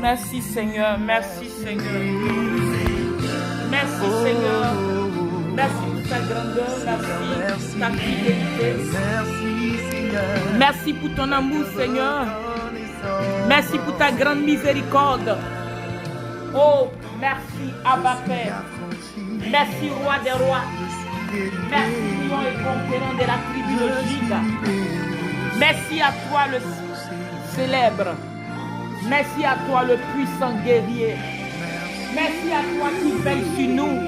Merci Seigneur, merci Seigneur. Merci Seigneur. Merci pour ta grandeur, merci pour ta fidélité. Merci pour ton amour Seigneur. Merci pour ta grande miséricorde. Oh, merci Abba Père. Merci Roi des Rois. Merci lion et conquérant de la tribu de Juda. Merci à toi le célèbre. Merci à toi le puissant guerrier. Merci à toi qui veille sur nous.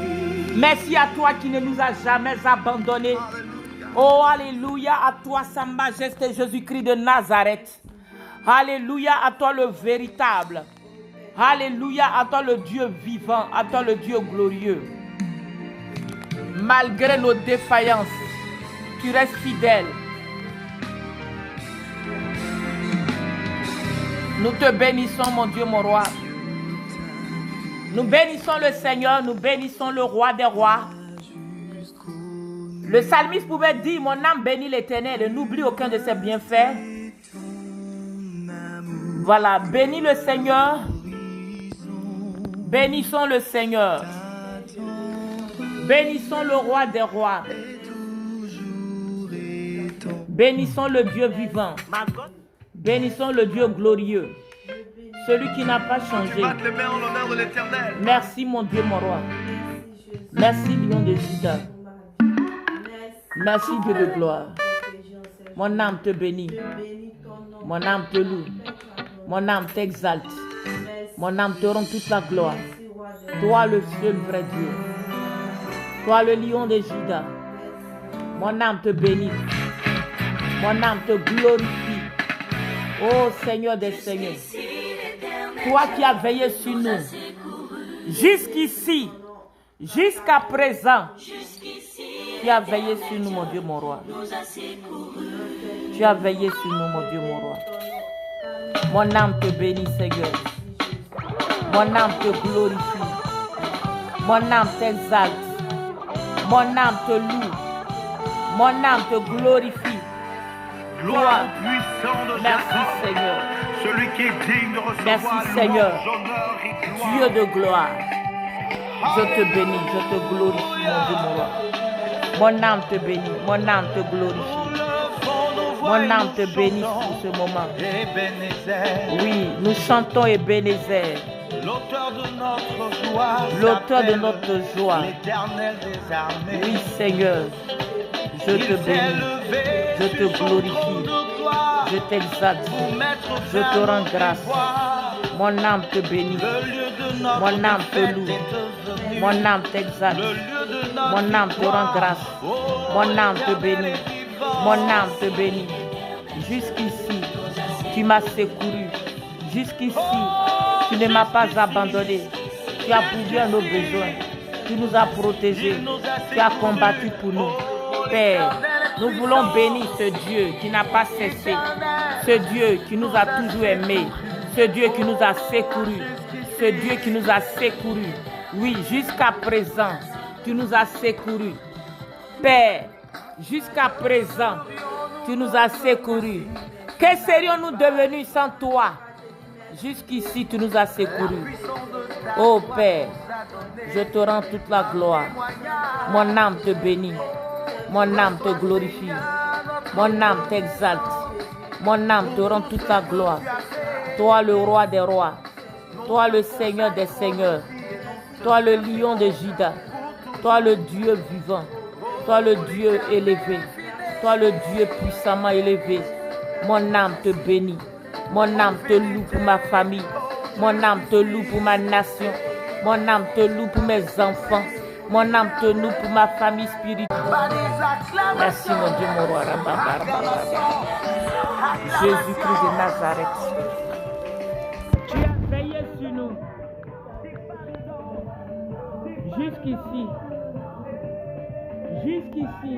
Merci à toi qui ne nous a jamais abandonnés. Oh, alléluia, à toi sa majesté Jésus-Christ de Nazareth. Alléluia, à toi le véritable. Alléluia, à toi le Dieu vivant, à toi le Dieu glorieux. Malgré nos défaillances, tu restes fidèle. Nous te bénissons, mon Dieu, mon roi. Nous bénissons le Seigneur, nous bénissons le roi des rois. Le psalmiste pouvait dire, mon âme bénit l'Éternel et n'oublie aucun de ses bienfaits. Voilà, bénis le Seigneur. Bénissons le Seigneur. Bénissons le roi des rois. Bénissons le Dieu vivant. Bénissons le Dieu glorieux. Celui qui n'a pas changé. Merci mon Dieu, mon roi. Merci lion de Juda. Merci Dieu de gloire. Mon âme te bénit. Mon âme te loue. Mon âme t'exalte. Mon âme te rend toute la gloire. Toi le seul vrai Dieu. Toi le lion de Juda. Mon âme te bénit. Mon âme te glorifie. Ô Seigneur des Seigneurs. Toi qui as veillé sur nous. Jusqu'ici. Jusqu'à présent. Tu as veillé sur nous, mon Dieu, mon roi. Tu as veillé sur nous, mon Dieu, mon roi. Mon âme te bénit, Seigneur. Mon âme te glorifie. Mon âme t'exalte. Mon âme te loue. Mon âme te glorifie. Gloire au puissant de merci Seigneur. Celui qui est digne de recevoir merci Seigneur. Honneur et gloire. Dieu de gloire. Je te bénis, je te glorifie, mon Dieu, mon roi. Mon âme te bénit, mon âme te glorifie. Mon âme te bénit pour ce moment. Oui, nous chantons Ebenezer. L'auteur de notre joie. L'auteur de notre joie. L'Éternel des armées. Oui, Seigneur. Je te bénis. Je te glorifie. Je t'exalte. Je te rends grâce. Mon âme te bénit. Mon âme te loue. Mon âme t'exalte. Mon âme te rend grâce. Mon âme te bénit. Mon âme te bénit. Jusqu'ici, tu m'as secouru. Jusqu'ici, tu ne m'as pas abandonné. Tu as pourvu à nos besoins. Tu nous as protégés. Tu as combattu pour nous. Père, nous voulons bénir ce Dieu qui n'a pas cessé. Ce Dieu qui nous a toujours aimés. Ce Dieu qui nous a secourus. Ce Dieu qui nous a secourus. Oui, jusqu'à présent, tu nous as secourus. Père, jusqu'à présent, tu nous as secourus. Que serions-nous devenus sans toi? Jusqu'ici, tu nous as secourus. Oh Père, je te rends toute la gloire. Mon âme te bénit. Mon âme te glorifie. Mon âme t'exalte. Mon âme te rend toute la gloire. Toi le roi des rois. Toi le Seigneur des seigneurs. Toi le lion de Juda. Toi le Dieu vivant. Toi le Dieu élevé. Toi le Dieu puissamment élevé. Mon âme te bénit. Mon âme te loue pour ma famille. Mon âme te loue pour ma nation. Mon âme te loue pour mes enfants. Mon âme te loue pour ma famille spirituelle. Merci mon Dieu, mon roi. Jésus-Christ de Nazareth. Tu as veillé sur nous. Jusqu'ici. Jusqu'ici.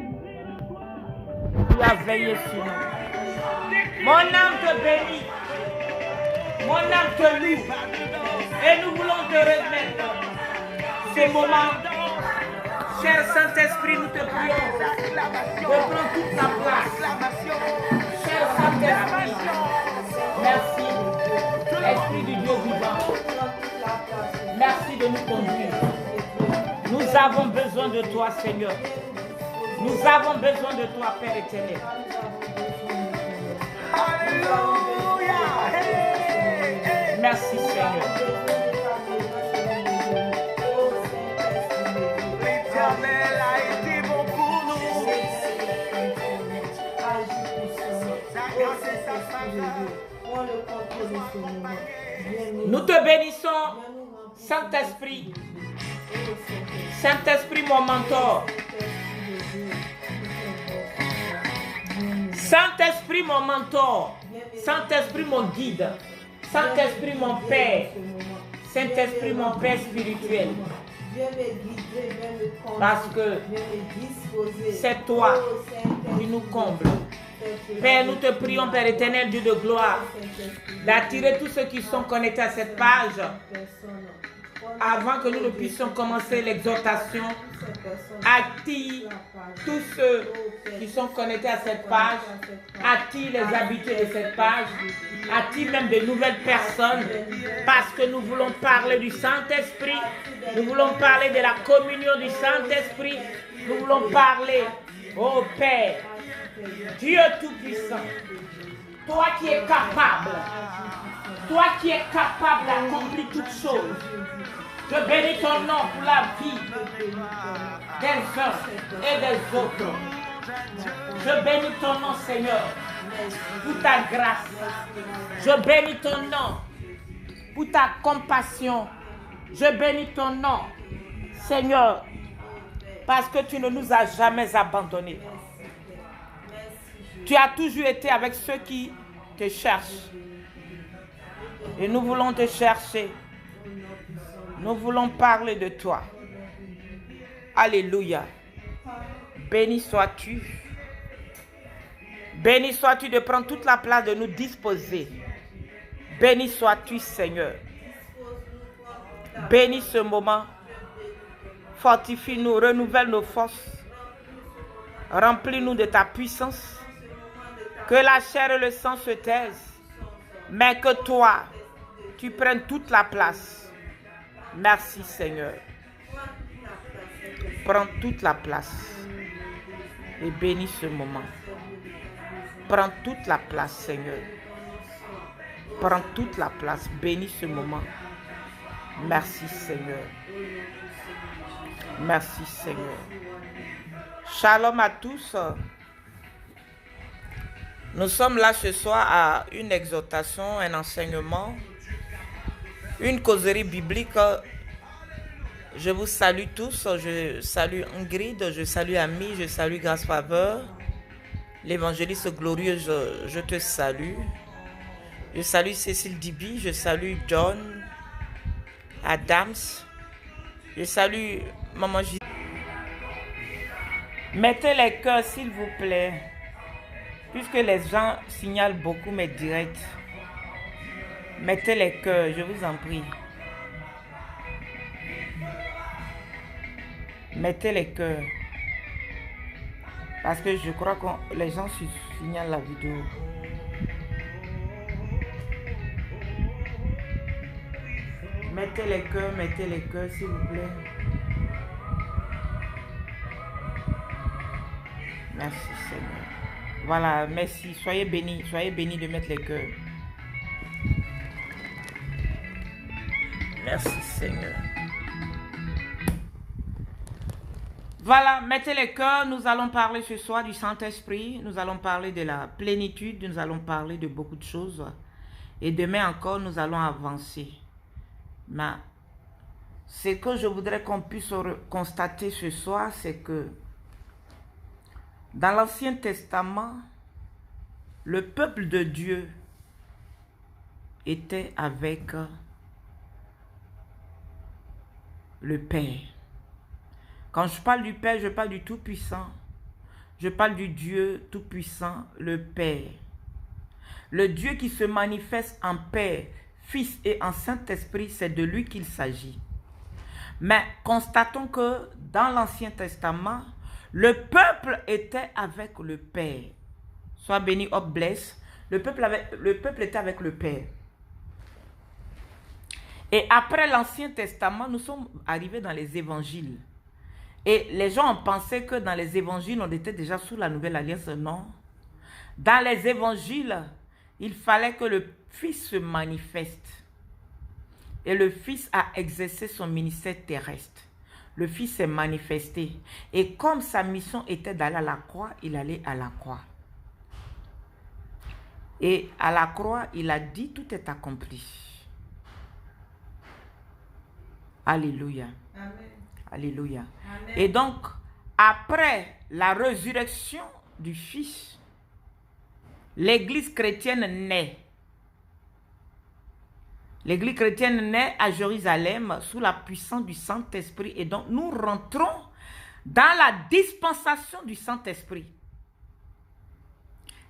Tu as veillé sur nous. Mon âme te bénit. Mon âme te loue. Et nous voulons te remettre ces moments. Cher Saint-Esprit, nous te prions de prendre toute la place. Cher Saint-Esprit, merci. Esprit du Dieu vivant. avons besoin de toi, Seigneur. Nous avons besoin de toi, Père éternel. Alléluia. Merci, Seigneur. L'Éternel a été bon pour nous. Sa grâce et sa faveur. Nous te bénissons, Saint-Esprit. Saint-Esprit, mon mentor. Saint-Esprit, mon mentor. Saint-Esprit, mon guide. Saint-Esprit, mon Père. Saint-Esprit, mon Père spirituel. Parce que c'est toi qui nous comble. Père, nous te prions, Père éternel, Dieu de gloire, d'attirer tous ceux qui sont connectés à cette page avant que nous ne puissions commencer l'exhortation. Attire tous ceux qui sont connectés à cette page, attire les habitués de cette page, attire même de nouvelles personnes, parce que nous voulons parler du Saint-Esprit, nous voulons parler de la communion du Saint-Esprit, nous voulons parler, ô Père, Dieu Tout-Puissant, toi qui es capable d'accomplir toutes choses. Je bénis ton nom pour la vie des uns et des autres. Je bénis ton nom, Seigneur, pour ta grâce. Je bénis ton nom pour ta compassion. Je bénis ton nom, Seigneur, parce que tu ne nous as jamais abandonnés. Tu as toujours été avec ceux qui te cherchent. Et nous voulons te chercher. Nous voulons parler de toi. Alléluia. Béni sois-tu. Béni sois-tu de prendre toute la place de nous disposer. Béni sois-tu, Seigneur. Bénis ce moment. Fortifie-nous, renouvelle nos forces. Remplis-nous de ta puissance. Que la chair et le sang se taisent. Mais que toi, tu prennes toute la place. Merci, Seigneur. Prends toute la place. Et bénis ce moment. Prends toute la place, Seigneur. Prends toute la place. Bénis ce moment. Merci, Seigneur. Merci, Seigneur. Shalom à tous. Nous sommes là ce soir à une exhortation, un enseignement, une causerie biblique. Je vous salue tous. Je salue Ingrid, je salue Ami, je salue Grâce Faveur. L'évangéliste glorieux, je te salue. Je salue Cécile Dibi, je salue John Adams. Je salue Maman J. Mettez les cœurs, s'il vous plaît. Puisque les gens signalent beaucoup mes directs. Mettez les cœurs, je vous en prie. Mettez les cœurs. Parce que je crois que les gens signalent la vidéo. Mettez les cœurs, s'il vous plaît. Merci, Seigneur. Voilà, merci. Soyez bénis de mettre les cœurs. Merci, Seigneur. Voilà, mettez les cœurs. Nous allons parler ce soir du Saint-Esprit. Nous allons parler de la plénitude. Nous allons parler de beaucoup de choses. Et demain encore, nous allons avancer. Mais ce que je voudrais qu'on puisse constater ce soir, c'est que dans l'Ancien Testament, le peuple de Dieu était avec le Père. Quand je parle du Père, je parle du Tout-Puissant. Je parle du Dieu Tout-Puissant, le Père. Le Dieu qui se manifeste en Père, Fils et en Saint-Esprit, c'est de lui qu'il s'agit. Mais constatons que dans l'Ancien Testament, le peuple était avec le Père. Sois béni, oh bless. Le peuple était avec le Père. Et après l'Ancien Testament, nous sommes arrivés dans les évangiles. Et les gens ont pensé que dans les évangiles, on était déjà sous la nouvelle alliance. Non. Dans les évangiles, il fallait que le Fils se manifeste. Et le Fils a exercé son ministère terrestre. Le Fils s'est manifesté. Et comme sa mission était d'aller à la croix, il allait à la croix. Et à la croix, il a dit, tout est accompli. Alléluia. Amen. Alléluia. Amen. Et donc, après la résurrection du Fils, l'Église chrétienne naît. L'Église chrétienne naît à Jérusalem sous la puissance du Saint-Esprit. Et donc, nous rentrons dans la dispensation du Saint-Esprit.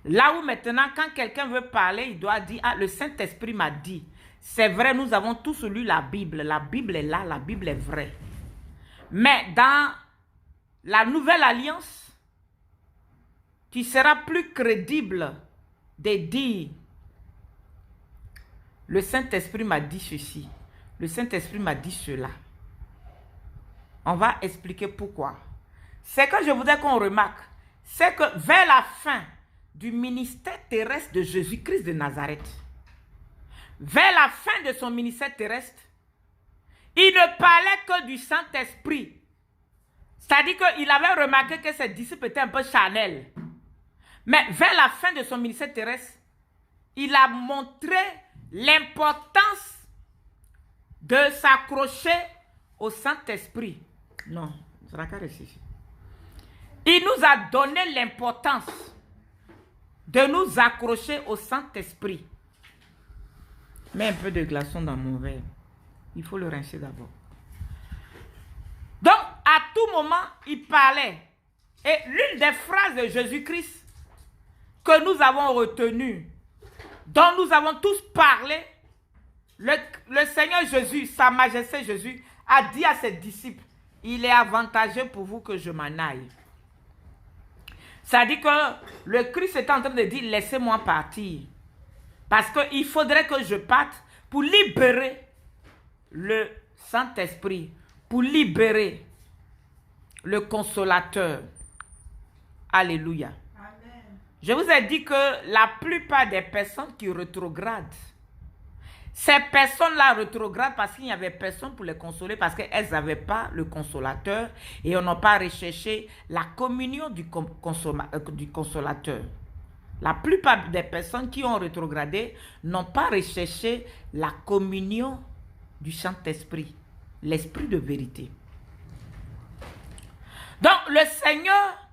Là où maintenant, quand quelqu'un veut parler, il doit dire, ah, le Saint-Esprit m'a dit. C'est vrai, nous avons tous lu la Bible. La Bible est là, la Bible est vraie. Mais dans la nouvelle alliance, tu seras plus crédible de dire, le Saint-Esprit m'a dit ceci, le Saint-Esprit m'a dit cela. On va expliquer pourquoi. C'est que je voudrais qu'on remarque, c'est que vers la fin du ministère terrestre de Jésus-Christ de Nazareth, vers la fin de son ministère terrestre, il ne parlait que du Saint-Esprit. C'est-à-dire qu'il avait remarqué que ses disciples étaient un peu charnels. Mais vers la fin de son ministère terrestre, il a montré l'importance de s'accrocher au Saint-Esprit. Non, ça n'a qu'à rester ici. Il nous a donné l'importance de nous accrocher au Saint-Esprit. Mets un peu de glaçon dans mon verre. Il faut le rincer d'abord. Donc, à tout moment, il parlait. Et l'une des phrases de Jésus-Christ que nous avons retenues, dont nous avons tous parlé, le Seigneur Jésus, Sa Majesté Jésus, a dit à ses disciples, il est avantageux pour vous que je m'en aille. Ça dit que le Christ est en train de dire, laissez-moi partir. Parce qu'il faudrait que je parte pour libérer le Saint-Esprit, pour libérer le Consolateur. Alléluia. Amen. Je vous ai dit que la plupart des personnes qui rétrogradent, ces personnes-là rétrogradent parce qu'il n'y avait personne pour les consoler, parce qu'elles n'avaient pas le Consolateur et on n'a pas recherché la communion du Consolateur. La plupart des personnes qui ont rétrogradé n'ont pas recherché la communion du Saint-Esprit, l'Esprit de vérité. Donc le Seigneur,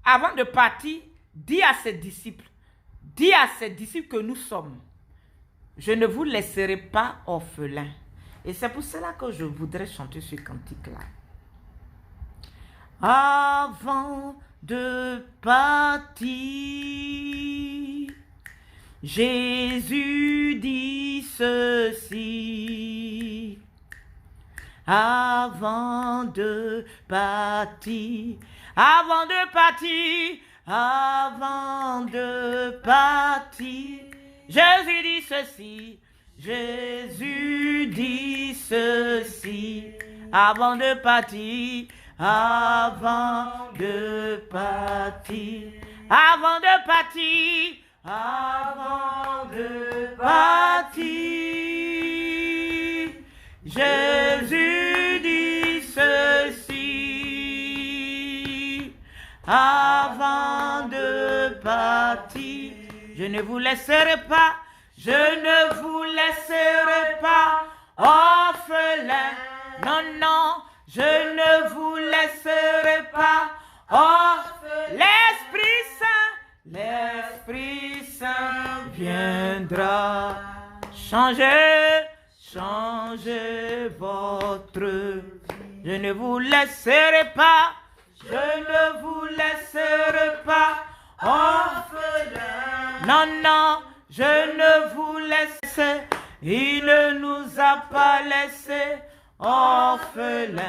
avant de partir, dit à ses disciples que nous sommes, je ne vous laisserai pas orphelins. Et c'est pour cela que je voudrais chanter ce cantique-là. Avant de partir, Jésus dit ceci. Avant de partir, avant de partir, avant de partir, Jésus dit ceci. Jésus dit ceci. Avant de partir, avant de partir, avant de partir, avant de partir, Jésus dit ceci. Avant de partir, je ne vous laisserai pas, je ne vous laisserai pas orphelin. Non, non, je ne vous laisserai pas orphelin. L'Esprit Saint viendra changer votre vie. Je ne vous laisserai pas, je ne vous laisserai pas orphelin. Non, non, je ne vous laisse, il ne nous a pas laissé orphelin.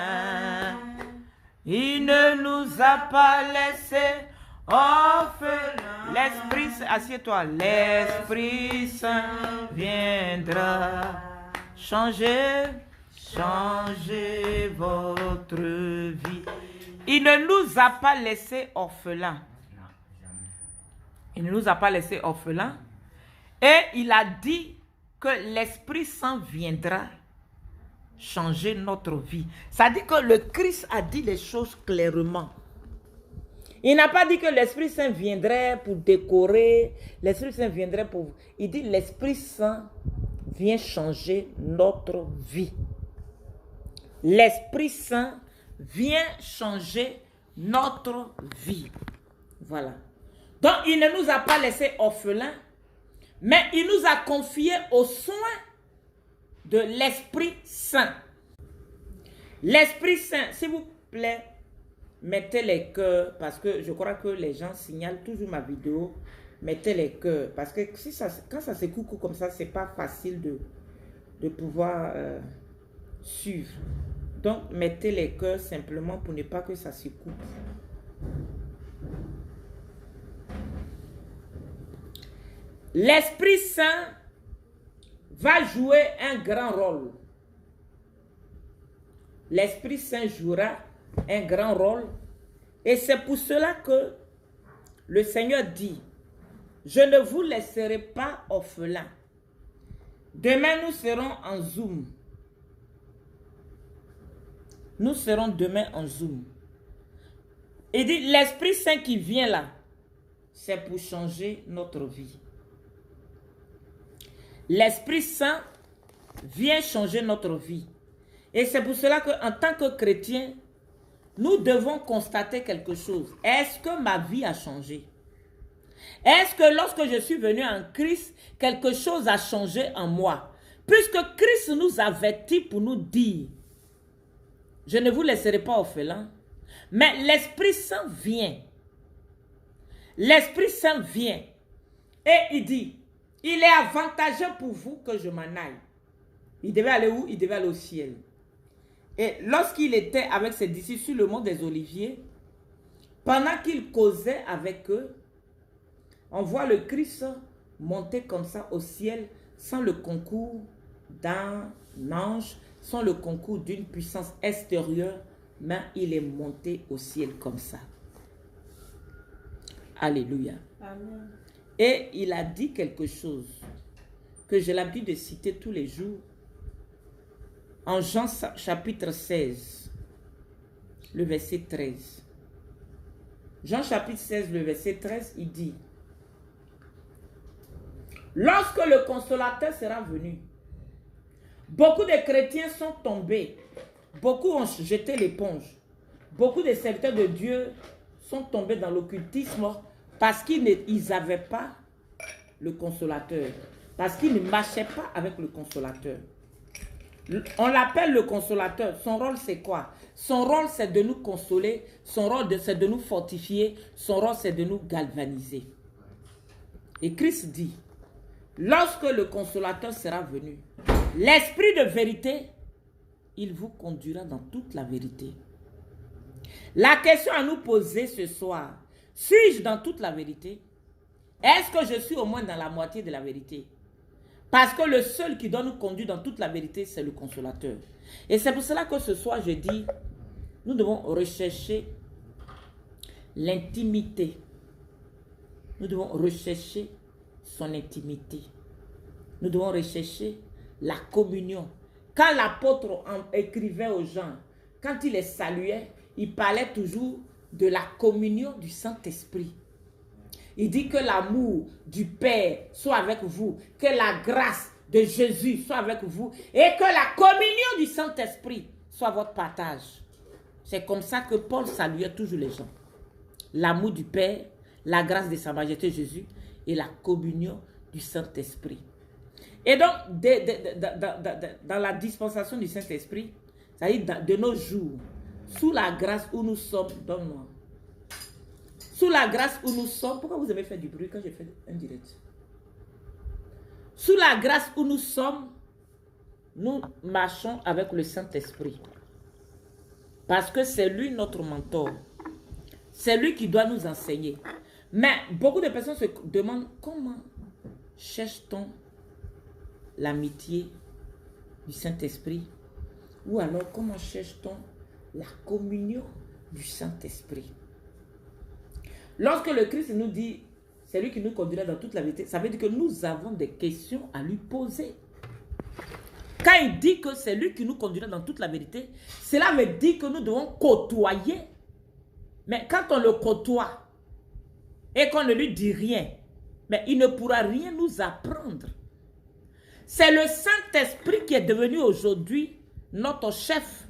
Il ne nous a pas laissé orphelin. L'Esprit, assieds-toi, l'Esprit Saint viendra changer votre vie. Il ne nous a pas laissés orphelins. Il ne nous a pas laissés orphelins. Et il a dit que l'Esprit Saint viendra changer notre vie. Ça dit que le Christ a dit les choses clairement. Il n'a pas dit que l'Esprit Saint viendrait pour décorer. L'Esprit Saint viendrait pour... Il dit l'Esprit Saint vient changer notre vie. L'Esprit Saint vient changer notre vie. Voilà. Donc, il ne nous a pas laissés orphelins, mais il nous a confiés aux soins de l'Esprit Saint. L'Esprit Saint, s'il vous plaît, mettez les cœurs, parce que je crois que les gens signalent toujours ma vidéo. Mettez les cœurs, parce que si ça, quand ça se coucou comme ça, c'est pas facile de pouvoir suivre. Donc, mettez les cœurs simplement pour ne pas que ça se coupe. L'Esprit Saint va jouer un grand rôle. L'Esprit Saint jouera un grand rôle. Et c'est pour cela que le Seigneur dit, je ne vous laisserai pas orphelins. Demain, nous serons en Zoom. Nous serons demain en Zoom. Il dit, l'Esprit Saint qui vient là, c'est pour changer notre vie. L'Esprit Saint vient changer notre vie. Et c'est pour cela qu'en tant que chrétien, nous devons constater quelque chose. Est-ce que ma vie a changé? Est-ce que lorsque je suis venu en Christ, quelque chose a changé en moi? Puisque Christ nous avertit pour nous dire, je ne vous laisserai pas orphelins, mais l'Esprit Saint vient. L'Esprit Saint vient. Et il dit, il est avantageux pour vous que je m'en aille. Il devait aller où? Il devait aller au ciel. Et lorsqu'il était avec ses disciples sur le mont des Oliviers, pendant qu'il causait avec eux, on voit le Christ monter comme ça au ciel sans le concours d'un ange, sans le concours d'une puissance extérieure, mais il est monté au ciel comme ça. Alléluia. Amen. Et il a dit quelque chose que j'ai l'habitude de citer tous les jours. En Jean chapitre 16, le verset 13. Jean chapitre 16, le verset 13, il dit, lorsque le consolateur sera venu, beaucoup de chrétiens sont tombés, beaucoup ont jeté l'éponge, beaucoup de serviteurs de Dieu sont tombés dans l'occultisme parce qu'ils n'avaient pas le consolateur, parce qu'ils ne marchaient pas avec le consolateur. On l'appelle le consolateur. Son rôle, c'est quoi? Son rôle, c'est de nous consoler. Son rôle, c'est de nous fortifier. Son rôle, c'est de nous galvaniser. Et Christ dit, lorsque le consolateur sera venu, l'esprit de vérité, il vous conduira dans toute la vérité. La question à nous poser ce soir, suis-je dans toute la vérité? Est-ce que je suis au moins dans la moitié de la vérité? Parce que le seul qui doit nous conduire dans toute la vérité, c'est le consolateur. Et c'est pour cela que ce soir, je dis, nous devons rechercher l'intimité. Nous devons rechercher son intimité. Nous devons rechercher la communion. Quand l'apôtre écrivait aux gens, quand il les saluait, il parlait toujours de la communion du Saint-Esprit. Il dit que l'amour du Père soit avec vous, que la grâce de Jésus soit avec vous et que la communion du Saint-Esprit soit votre partage. C'est comme ça que Paul saluait toujours les gens. L'amour du Père, la grâce de Sa Majesté Jésus et la communion du Saint-Esprit. Et donc, dans la dispensation du Saint-Esprit, c'est-à-dire de nos jours, sous la grâce où nous sommes, donne-moi. Sous la grâce où nous sommes, pourquoi vous avez fait du bruit quand j'ai fait un direct? Sous la grâce où nous sommes, nous marchons avec le Saint-Esprit. Parce que c'est lui notre mentor. C'est lui qui doit nous enseigner. Mais beaucoup de personnes se demandent comment cherche-t-on l'amitié du Saint-Esprit? Ou alors comment cherche-t-on la communion du Saint-Esprit. Lorsque le Christ nous dit, c'est lui qui nous conduira dans toute la vérité, ça veut dire que nous avons des questions à lui poser. Quand il dit que c'est lui qui nous conduira dans toute la vérité, cela veut dire que nous devons côtoyer. Mais quand on le côtoie et qu'on ne lui dit rien, mais il ne pourra rien nous apprendre. C'est le Saint-Esprit qui est devenu aujourd'hui notre chef.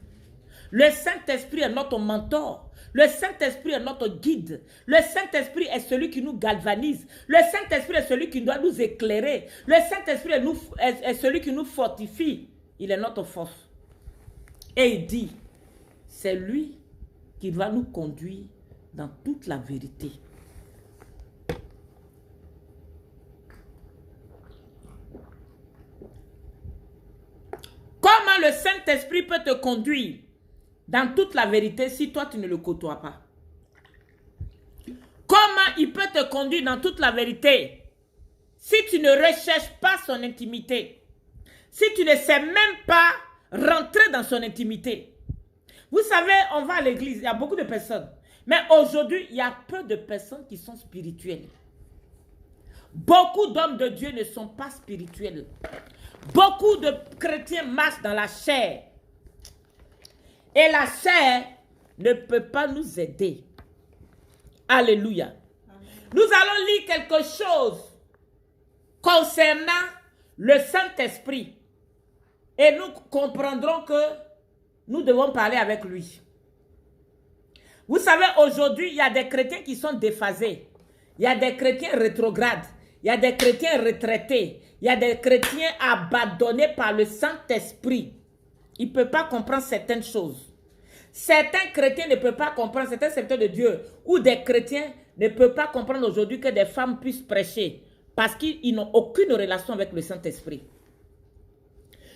Le Saint-Esprit est notre mentor. Le Saint-Esprit est notre guide. Le Saint-Esprit est celui qui nous galvanise. Le Saint-Esprit est celui qui doit nous éclairer. Le Saint-Esprit est celui qui nous fortifie. Il est notre force. Et il dit, c'est lui qui va nous conduire dans toute la vérité. Comment le Saint-Esprit peut te conduire dans toute la vérité si toi tu ne le côtoies pas? Comment il peut te conduire dans toute la vérité si tu ne recherches pas son intimité? Si tu ne sais même pas rentrer dans son intimité? Vous savez, on va à l'église, il y a beaucoup de personnes. Mais aujourd'hui, il y a peu de personnes qui sont spirituelles. Beaucoup d'hommes de Dieu ne sont pas spirituels. Beaucoup de chrétiens marchent dans la chair. Et la chair ne peut pas nous aider. Alléluia. Nous allons lire quelque chose concernant le Saint-Esprit. Et nous comprendrons que nous devons parler avec lui. Vous savez, aujourd'hui, il y a des chrétiens qui sont déphasés. Il y a des chrétiens rétrogrades. Il y a des chrétiens retraités. Il y a des chrétiens abandonnés par le Saint-Esprit. Ils ne peuvent pas comprendre certaines choses. Certains chrétiens ne peuvent pas comprendre, certains serviteurs de Dieu ou des chrétiens ne peuvent pas comprendre aujourd'hui que des femmes puissent prêcher parce qu'ils n'ont aucune relation avec le Saint-Esprit.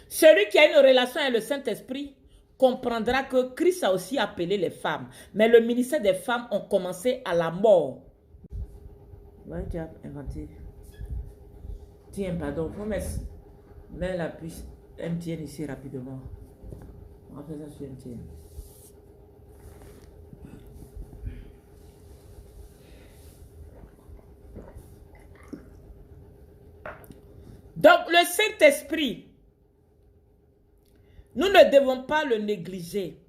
Celui qui a une relation avec le Saint-Esprit comprendra que Christ a aussi appelé les femmes. Mais le ministère des femmes ont commencé à la mort. Ouais, tu as inventé. Tiens, pardon, faut mettre la puce MTN ici rapidement. On va faire ça sur MTN. Donc, le Saint-Esprit, nous ne devons pas le négliger.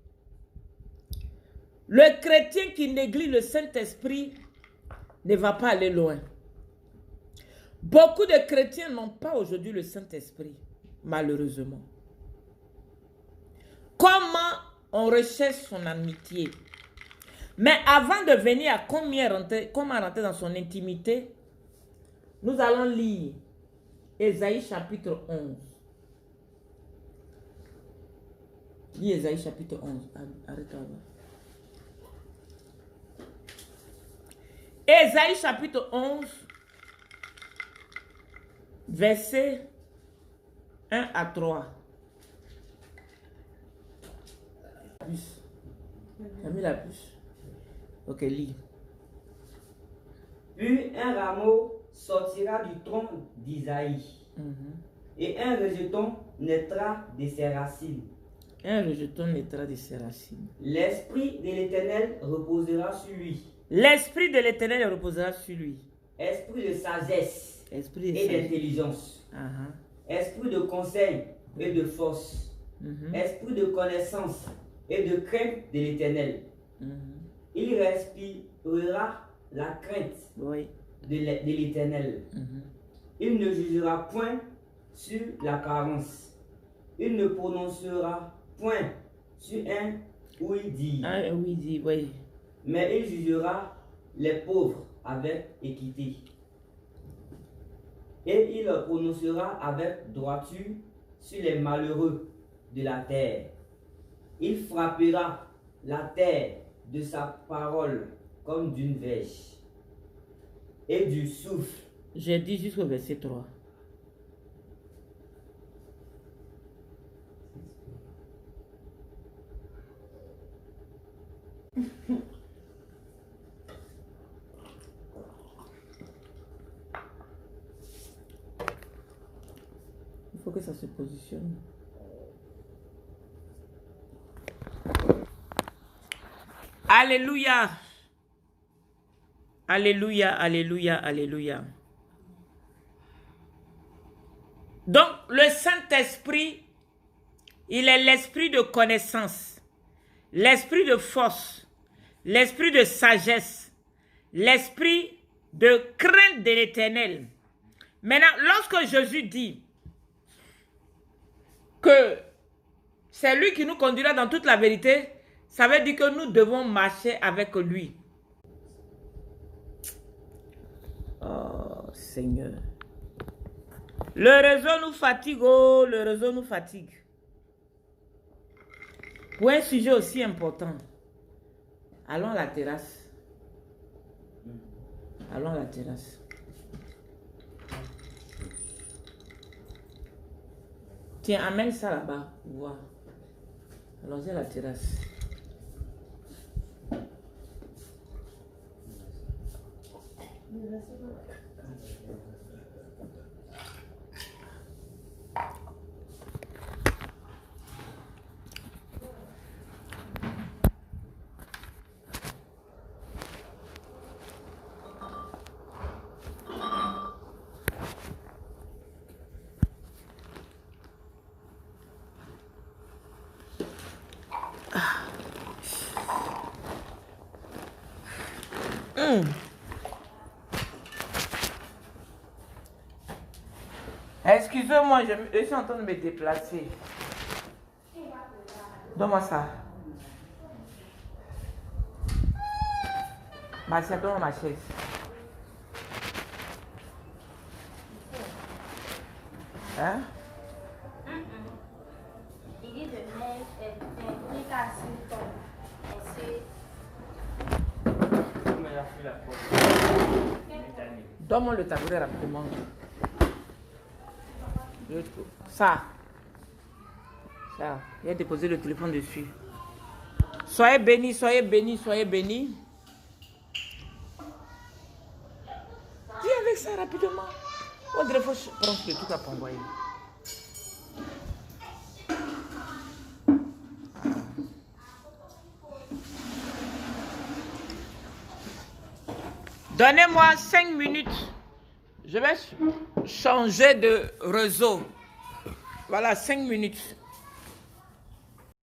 Le chrétien qui néglige le Saint-Esprit ne va pas aller loin. Beaucoup de chrétiens n'ont pas aujourd'hui le Saint-Esprit, malheureusement. Comment on recherche son amitié? Mais avant de venir à comment rentrer dans son intimité, nous allons lire Ésaïe chapitre 11. Lis Ésaïe chapitre 11. Arrête-toi là. Ésaïe chapitre 11, versets 1 à 3. Tu as mis la puce? Ok, lis. Puis un rameau sortira du tronc d'Isaïe, et un rejeton naîtra de ses racines. Un rejeton naîtra de ses racines. L'esprit de l'Éternel reposera sur lui. L'esprit de l'Éternel reposera sur lui. Esprit de sagesse Esprit et d'intelligence. Esprit de conseil et de force. Esprit de connaissance et de crainte de l'Éternel. Il respirera la crainte de l'Éternel. Il ne jugera point sur l'apparence. Il ne prononcera point sur un oui-dire. Un oui-dire, oui. Mais il jugera les pauvres avec équité. Et il prononcera avec droiture sur les malheureux de la terre. Il frappera la terre de sa parole comme d'une verge et du souffle. J'ai dit jusqu'au verset 3. Il faut que ça se positionne. Alléluia. Alléluia, alléluia, alléluia. Donc, le Saint-Esprit, il est l'esprit de connaissance, l'esprit de force, l'esprit de sagesse, l'esprit de crainte de l'Éternel. Maintenant, lorsque Jésus dit que c'est lui qui nous conduira dans toute la vérité, ça veut dire que nous devons marcher avec lui. Oh Seigneur. Le réseau nous fatigue, oh, le réseau nous fatigue. Pour un sujet aussi important, allons à la terrasse. Allons à la terrasse. Tiens, amène ça là-bas. Voir. Allons à la terrasse. Excusez-moi, je suis en train de me déplacer. Donne-moi ça. Marcia, donne-moi ma chaise. Hein? Il dit de mettre sur ton. Donne-moi le tabouret rapidement. Ça. Ça. Il a déposé le téléphone dessus. Soyez bénis, soyez bénis, soyez bénis. Dis avec ça rapidement. On dirait qu'il faut prendre le truc à envoyer. Donnez-moi 5 minutes. Je vais changer de réseau. Voilà, 5 minutes.